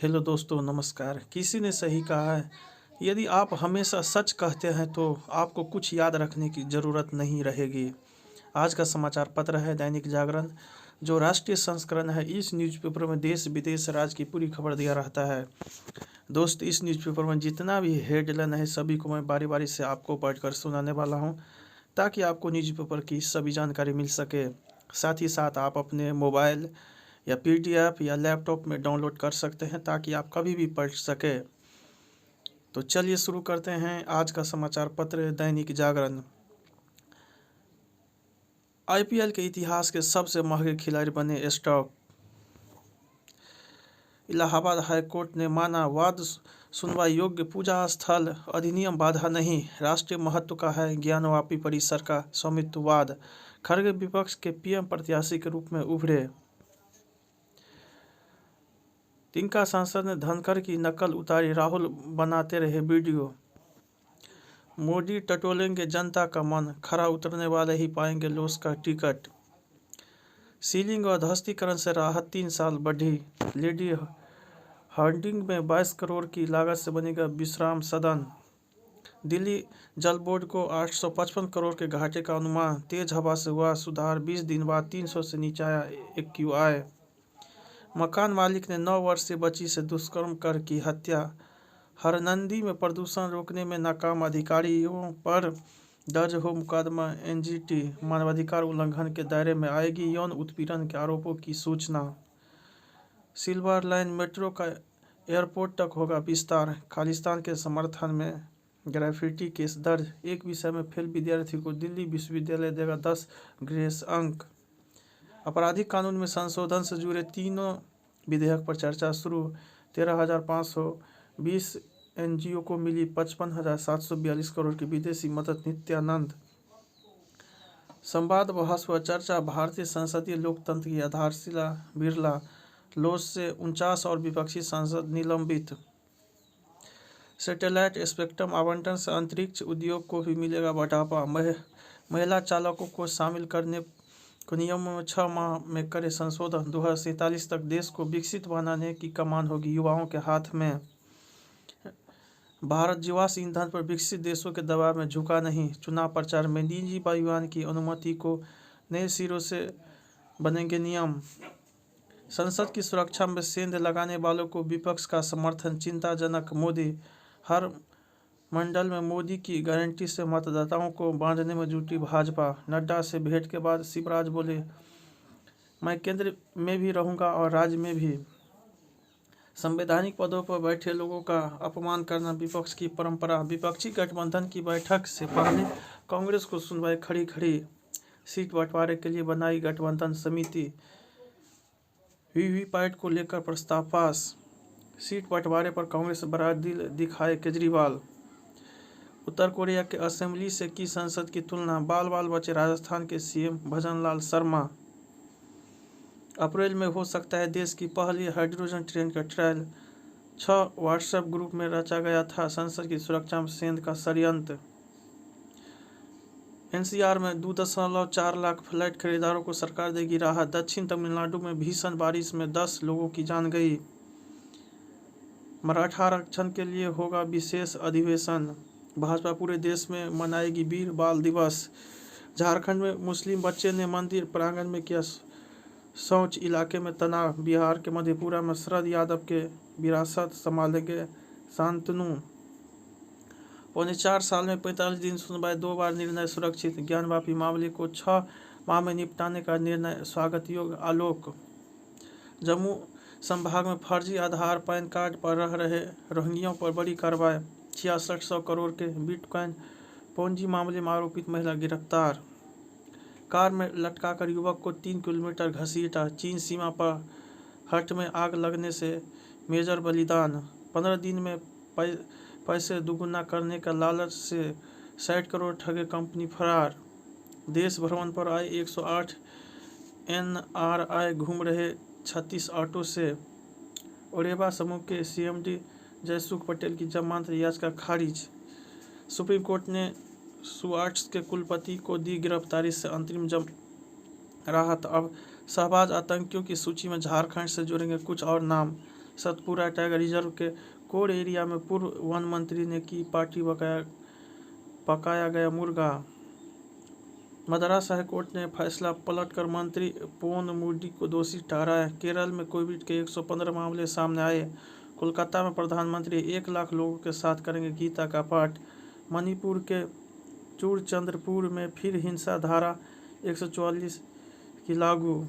Hello दोस्तों, नमस्कार। किसी ने सही कहा है, यदि आप हमेशा सच कहते हैं तो आपको कुछ याद रखने की ज़रूरत नहीं रहेगी। आज का समाचार पत्र है दैनिक जागरण, जो राष्ट्रीय संस्करण है। इस न्यूज़पेपर में देश विदेश राज्य की पूरी खबर दिया रहता है। दोस्त, इस न्यूज़पेपर में जितना भी हेडलाइन है सभी को मैं बारी बारी से आपको पढ़कर सुनाने वाला हूँ, ताकि आपको न्यूज़पेपर की सभी जानकारी मिल सके। साथ ही साथ आप अपने मोबाइल या पीडीएफ या लैपटॉप में डाउनलोड कर सकते हैं, ताकि आप कभी भी पढ़ सके। तो चलिए शुरू करते हैं आज का समाचार पत्र दैनिक जागरण। आईपीएल के इतिहास के सबसे महंगे खिलाड़ी बने स्टॉक। इलाहाबाद हाई कोर्ट ने माना, वाद सुनवाई योग्य, पूजा स्थल अधिनियम बाधा नहीं, राष्ट्रीय महत्व का है ज्ञानवापी परिसर का स्वामित्ववाद। खड़गे विपक्ष के पीएम प्रत्याशी के रूप में उभरे। तिनका सांसद ने धनखड़ की नकल उतारी, राहुल बनाते रहे वीडियो। मोदी टटोलेंगे जनता का मन, खरा उतरने वाले ही पाएंगे लोस का टिकट। सीलिंग और ध्वस्तीकरण से राहत 3 साल बढ़ी। लेडी हार्डिंग में 22 करोड़ की लागत से बनेगा विश्राम सदन। दिल्ली जल बोर्ड को 855 करोड़ के घाटे का अनुमान। तेज हवा से हुआ सुधार, 20 दिन बाद 300 से नीचे आया एक्यूआई। मकान मालिक ने 9 वर्षीय बच्ची से दुष्कर्म कर की हत्या। हरनंदी में प्रदूषण रोकने में नाकाम अधिकारियों पर दर्ज हो मुकदमा। एनजीटी मानवाधिकार उल्लंघन के दायरे में आएगी, यौन उत्पीड़न के आरोपों की सूचना। सिल्वर लाइन मेट्रो का एयरपोर्ट तक होगा विस्तार। खालिस्तान के समर्थन में ग्रेफिटी केस दर्ज। एक विषय में फेल विद्यार्थी को दिल्ली विश्वविद्यालय देगा 10 ग्रेस अंक। आपराधिक कानून में संशोधन से जुड़े तीनों विधेयक पर चर्चा शुरू। 13,520 एनजीओ को मिली 55,742 करोड़ की विदेशी मदद। नित्यानंद संवाद, बहस व चर्चा, भारतीय संसदीय लोकतंत्र की आधारशिला। बिरला लोस से 49 और विपक्षी सांसद निलंबित। सैटेलाइट स्पेक्ट्रम आवंटन से अंतरिक्ष उद्योग को भी मिलेगा बढ़ावा। महिला चालकों को शामिल करने को नियमों में 6 माह में करे संशोधन। 2047 तक देश को विकसित बनाने की कमान होगी युवाओं के हाथ में। भारत जीवाश्म ईंधन पर विकसित देशों के दबाव में झुका नहीं। चुनाव प्रचार में निजी वायुयान की अनुमति को नए सिरों से बनेंगे नियम। संसद की सुरक्षा में सेंध लगाने वालों को विपक्ष का समर्थन चिंताजनक। मोदी हर मंडल में मोदी की गारंटी से मतदाताओं को बांधने में जुटी भाजपा। नड्डा से भेंट के बाद शिवराज बोले, मैं केंद्र में भी रहूंगा और राज्य में भी। संवैधानिक पदों पर बैठे लोगों का अपमान करना विपक्ष की परंपरा। विपक्षी गठबंधन की बैठक से पहले कांग्रेस को सुनवाई खड़ी खड़ी। सीट बंटवारे के लिए बनाई गठबंधन समिति। वीवीपैट को लेकर प्रस्ताव पास। सीट बंटवारे पर कांग्रेस बड़ा दिल दिखाए केजरीवाल। उत्तर कोरिया के असेंबली से की संसद की तुलना। बाल बाल बचे राजस्थान के सीएम भजनलाल शर्मा। अप्रैल में हो सकता है देश की पहली हाइड्रोजन ट्रेन का ट्रायल। 6 व्हाट्सएप ग्रुप में रचा गया था संसद की सुरक्षा में सेंध का षड्यंत्र। एनसीआर में 2.4 लाख फ्लैट खरीदारों को सरकार देगी राहत। दक्षिण तमिलनाडु में भीषण बारिश में 10 लोगों की जान गई। मराठा आरक्षण के लिए होगा विशेष अधिवेशन। भाजपा पूरे देश में मनाएगी वीर बाल दिवस। झारखंड में मुस्लिम बच्चे ने मंदिर प्रांगण में किया शौच, इलाके में तनाव। बिहार के मधेपुरा में शरद यादव के विरासत संभालेंगे शांतनु। 4.25 साल में 45 दिन सुनवाई, 2 बार निर्णय सुरक्षित। ज्ञानवापी मामले को 6 माह में निपटाने का निर्णय स्वागत योग्य। आलोक जम्मू संभाग में फर्जी आधार पैन कार्ड पर रह रहे रोहिंग्याओं पर बड़ी कार्रवाई। 6600 करोड़ के बिटकॉइन पोंजी मामले में आरोपित महिला गिरफ्तार। कार में लटकाकर युवक को 3 किलोमीटर घसीटा। चीन सीमा पर हट में आग लगने से मेजर बलिदान। 15 दिन में पैसे दुगुना करने का लालच से 60 करोड़ ठगे कंपनी फरार। देश भ्रमण पर आए 108 एनआरआई घूम रहे 36 ऑटो से। ओरेबा समूह के सीएमडी जयसुख पटेल की जमानत याचिका खारिज। सुप्रीम कोर्ट ने सुआर्ट्स के कुलपति को दी गिरफ्तारी से अंतरिम राहत। अब शहबाज आतंकियों की सूची में झारखंड से जुड़ेंगे कुछ और नाम। सतपुरा टाइगर रिजर्व के कोर एरिया में पूर्व वन मंत्री ने की पार्टी पकाया गया मुर्गा। मद्रास हाईकोर्ट ने फैसला पलटकर मंत्री पोन मूडी को दोषी ठहराया। केरल में कोविड के 115 मामले सामने आए। कोलकाता में प्रधानमंत्री 1 लाख लोगों के साथ करेंगे गीता का पाठ। मणिपुर के चूरचंद्रपुर में फिर हिंसा धारा 144 की लागू।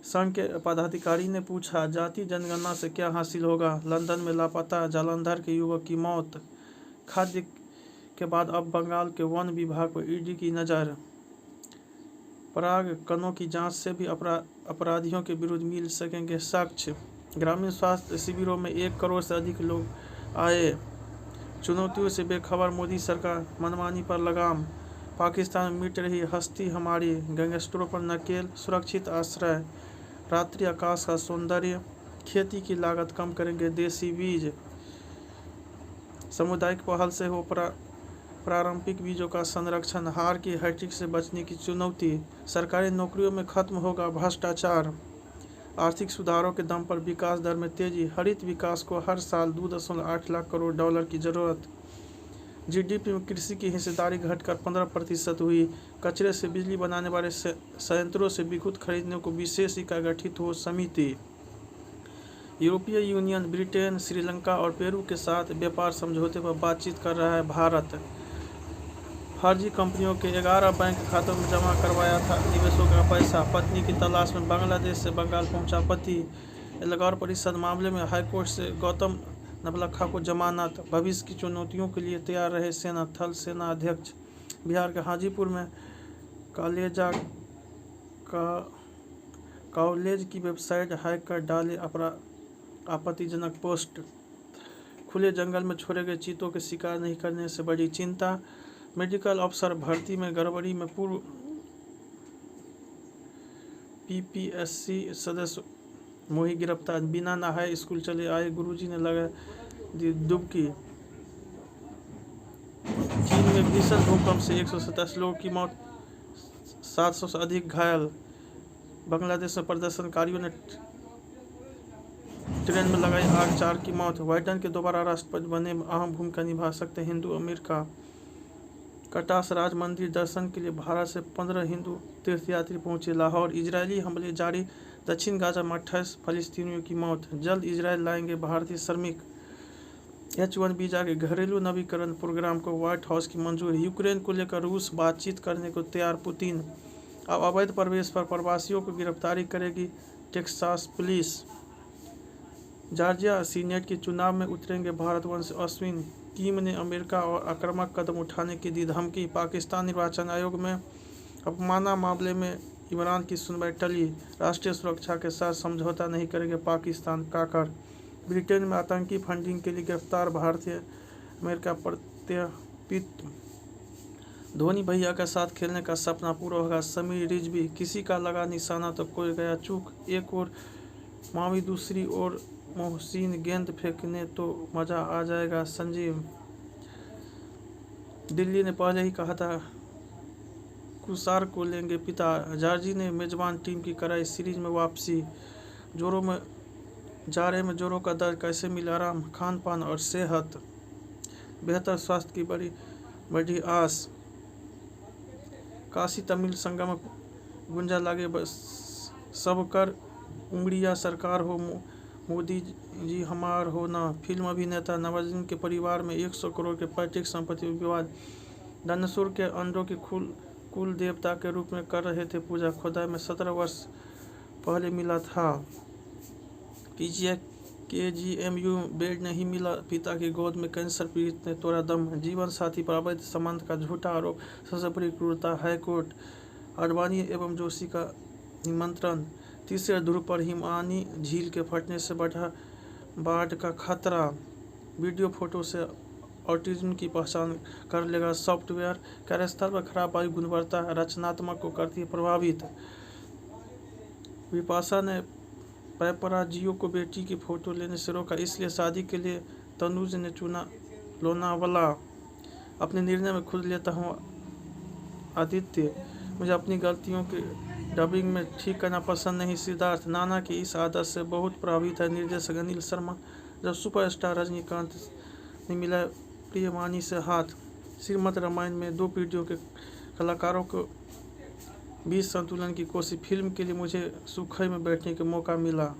संघ के पदाधिकारी ने पूछा, जाति जनगणना से क्या हासिल होगा? लंदन में लापता जालंधर के युवक की मौत। खाद्य के बाद अब बंगाल के वन विभाग पर ईडी की नज़र। परागकणों की जांच से भी अपराधियों के विरुद्ध मिल सकेंगे साक्ष्य। ग्रामीण स्वास्थ्य शिविरों में 1 करोड़ से अधिक लोग आए। चुनौतियों से बेखबर मोदी सरकार, मनमानी पर लगाम। पाकिस्तान में मिट रही हस्ती हमारी, गैंगस्टरों पर नकेल, सुरक्षित आश्रय। रात्रि आकाश का सौंदर्य, खेती की लागत कम करेंगे देसी बीज। सामुदायिक पहल से हो पारंपरिक बीजों का संरक्षण। हार की हैट्रिक से बचने की चुनौती। सरकारी नौकरियों में खत्म होगा भ्रष्टाचार। आर्थिक सुधारों के दम पर विकास दर में तेजी। हरित विकास को हर साल 2.8 लाख करोड़ डॉलर की जरूरत। जीडीपी में कृषि की हिस्सेदारी घटकर 15% हुई। कचरे से बिजली बनाने वाले संयंत्रों से विद्युत खरीदने को विशेष इकाई गठित हो समिति। यूरोपीय यूनियन, ब्रिटेन, श्रीलंका और पेरू के साथ व्यापार समझौते पर बातचीत कर रहा है भारत। फर्जी कंपनियों के 11 बैंक खातों में जमा करवाया था निवेशकों का पैसा। पत्नी की तलाश में बांग्लादेश से बंगाल पहुंचा पति। एल्गार परिषद मामले में हाईकोर्ट से गौतम नवलखा को जमानत। भविष्य की चुनौतियों के लिए तैयार रहे सेना। थल सेना अध्यक्ष। बिहार के हाजीपुर में कॉलेज की वेबसाइट हैक कर डाले आपत्तिजनक पोस्ट। खुले जंगल में छोड़े गए चीतों के शिकार नहीं करने से बड़ी चिंता। मेडिकल अफसर भर्ती में गड़बड़ी में पूर्व पीपीएससी सदस्य मोही गिरफ्तार। बिना नहाए स्कूल चले आए गुरुजी ने लगा दी डुबकी। चीन में भीषण भूकंप से 127 लोगों की मौत, 700 से अधिक घायल। बांग्लादेश में प्रदर्शनकारियों ने ट्रेन में लगाई आग, 4 की मौत। बाइडेन के दोबारा राष्ट्रपति बनने में अहम भूमिका निभा सकते हैं हिंदू अमेरिका। कटास राज मंदिर दर्शन के लिए भारत से 15 हिंदू तीर्थयात्री पहुंचे लाहौर। इजरायली हमले जारी। दक्षिण गाजा में 28 फलस्तीनियों की मौत। जल्द इजरायल लाएंगे भारतीय श्रमिक। H1 वीजा के घरेलू नवीकरण प्रोग्राम को व्हाइट हाउस की मंजूरी। यूक्रेन को लेकर रूस बातचीत करने को तैयार। पुतिन। अब अवैध प्रवेश पर प्रवासियों को गिरफ्तारी करेगी टेक्सास पुलिस। जॉर्जिया सीनेट के चुनाव में उतरेंगे भारतवंशी अश्विन। किम ने अमेरिका और आक्रामक कदम उठाने की दी धमकी। पाकिस्तान निर्वाचन आयोग में अपमानना मामले में इमरान की सुनवाई टली। राष्ट्रीय सुरक्षा के साथ समझौता नहीं करेंगे पाकिस्तान। काकर। ब्रिटेन में आतंकी फंडिंग के लिए गिरफ्तार भारतीय अमेरिका प्रत्यर्पित। धोनी भैया के साथ खेलने का सपना पूरा होगा। समीर रिजवी। किसी का लगा निशाना तो कोई गया चूक। एक और मावी, दूसरी ओर मोहसिन। गेंद फेंकने तो मजा आ जाएगा। संजीव। दिल्ली ने पहले ही कहा था कुसार को लेंगे पिता। जॉर्जी ने मेजबान टीम की कराई सीरीज में वापसी। जाड़े में जोरों का दर्द कैसे मिले आराम? खान पान और सेहत। बेहतर स्वास्थ्य की बड़ी आस। काशी तमिल संगम में गुंजा लागे सब कर उंगड़िया सरकार हो, मोदी जी हमार हो ना। फिल्म अभिनेता नवाजुद्दीन के परिवार में 100 करोड़ के पैतृक संपत्ति विवाद। डायनासोर के अंडों की कुल देवता के रूप में कर रहे थे पूजा। खुदाई में 17 वर्ष पहले मिला था। पीजीआई KGMU बेड नहीं मिला। पिता की गोद में कैंसर पीड़ित ने तोड़ा दम। जीवन साथी पर अवैध संबंध का झूठा आरोप, सबसे बड़ी क्रूरता। हाईकोर्ट। आडवाणी एवं जोशी का निमंत्रण। तीसरे ध्रुव पर हिमानी झील के फटने से बढ़ा बाढ़ का खतरा। वीडियो फोटो से ऑटिज्म की पहचान कर लेगा सॉफ्टवेयर। कार्यस्थल पर खराब वायु गुणवत्ता रचनात्मक को करती है प्रभावित। विपाशा ने पैपराजियो को बेटी की फोटो लेने से रोका, इसलिए शादी के लिए तनुज ने चुना लोनावाला। अपने निर्णय में खुद लेता हूँ आदित्य। मुझे अपनी गलतियों के डबिंग में ठीक करना पसंद नहीं। सिद्धार्थ नाना की इस आदत से बहुत प्रभावित है निर्देशक अनिल शर्मा। जब सुपरस्टार रजनीकांत ने मिला प्रियवानी से हाथ, श्रीमद् रामायण में दो पीढ़ियों के कलाकारों को बीच संतुलन की कोशिश। फिल्म के लिए मुझे सुखई में बैठने का मौका मिला।